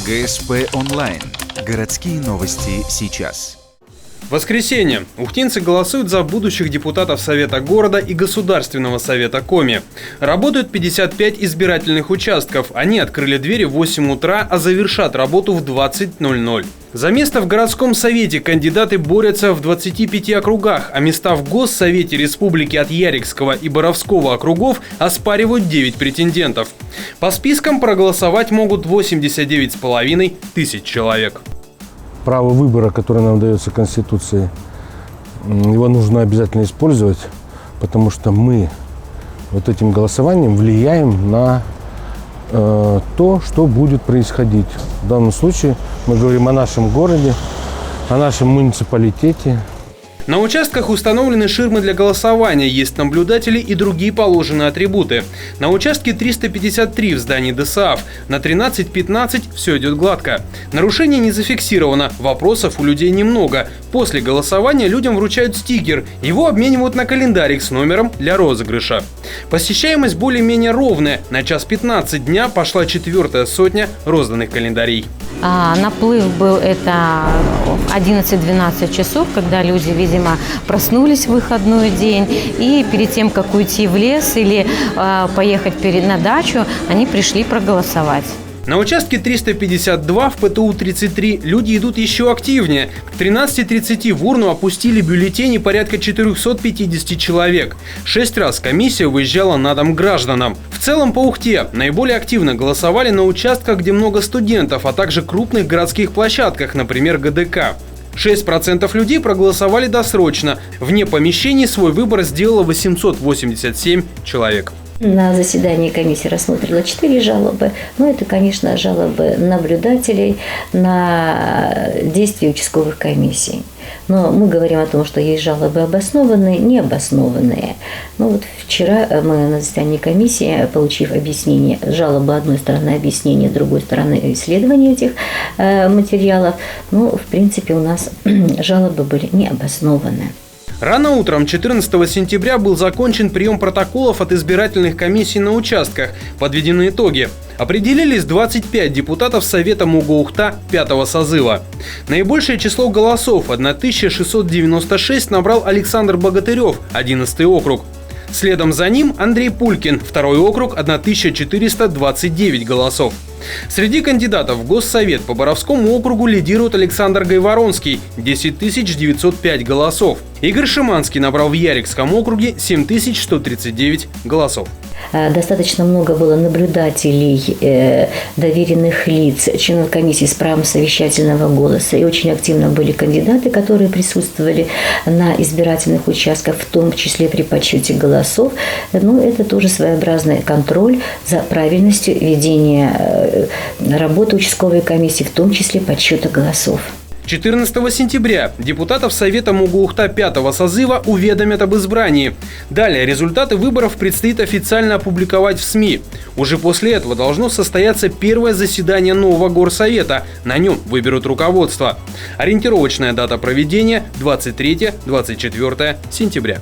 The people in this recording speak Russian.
ГСП онлайн. Городские новости сейчас. Воскресенье. Ухтинцы голосуют за будущих депутатов Совета города и Государственного совета Коми. Работают 55 избирательных участков. Они открыли двери в 8 утра, а завершат работу в 20:00. За место в городском совете кандидаты борются в 25 округах, а места в Госсовете Республики от Ярикского и Боровского округов оспаривают 9 претендентов. По спискам проголосовать могут 89,5 тысяч человек. Право выбора, которое нам дается Конституцией, его нужно обязательно использовать, потому что мы вот этим голосованием влияем на то, что будет происходить. В данном случае мы говорим о нашем городе, о нашем муниципалитете. На участках установлены ширмы для голосования, есть наблюдатели и другие положенные атрибуты. На участке 353 в здании ДСААФ, на 13-15 все идет гладко. Нарушений не зафиксировано, вопросов у людей немного. После голосования людям вручают стикер, его обменивают на календарик с номером для розыгрыша. Посещаемость более-менее ровная, на 1:15 дня пошла 4-я сотня розданных календарей. Наплыв был это 11-12 часов, когда люди, видимо, проснулись в выходной день, и перед тем, как уйти в лес или поехать на дачу, они пришли проголосовать. На участке 352 в ПТУ-33 люди идут еще активнее. К 13:30 в урну опустили бюллетени порядка 450 человек. 6 раз комиссия выезжала на дом гражданам. В целом по Ухте наиболее активно голосовали на участках, где много студентов, а также крупных городских площадках, например, ГДК. 6% людей проголосовали досрочно. Вне помещений свой выбор сделало 887 человек. На заседании комиссия рассмотрела 4 жалобы. Но это, конечно, жалобы наблюдателей на действия участковых комиссий. Но мы говорим о том, что есть жалобы обоснованные, необоснованные. Но вот вчера мы на заседании комиссии, получив объяснение, жалобы одной стороны, объяснение другой стороны, исследование этих материалов, в принципе, у нас жалобы были необоснованные. Рано утром 14 сентября был закончен прием протоколов от избирательных комиссий на участках. Подведены итоги. Определились 25 депутатов Совета МУГО-Ухта 5-го созыва. Наибольшее число голосов, 1696, набрал Александр Богатырев, 11-й округ. Следом за ним Андрей Пулькин, 2-й округ, 1429 голосов. Среди кандидатов в Госсовет по Боровскому округу лидирует Александр Гайворонский, 10 905 голосов. Игорь Шиманский набрал в Ярикском округе 7139 голосов. Достаточно много было наблюдателей, доверенных лиц, членов комиссии с правом совещательного голоса. И очень активно были кандидаты, которые присутствовали на избирательных участках, в том числе при подсчете голосов. Это тоже своеобразный контроль за правильностью ведения работы участковой комиссии, в том числе подсчета голосов. 14 сентября депутатов Совета МУГО-Ухта 5-го созыва уведомят об избрании. Далее результаты выборов предстоит официально опубликовать в СМИ. Уже после этого должно состояться первое заседание нового горсовета. На нем выберут руководство. Ориентировочная дата проведения – 23-24 сентября.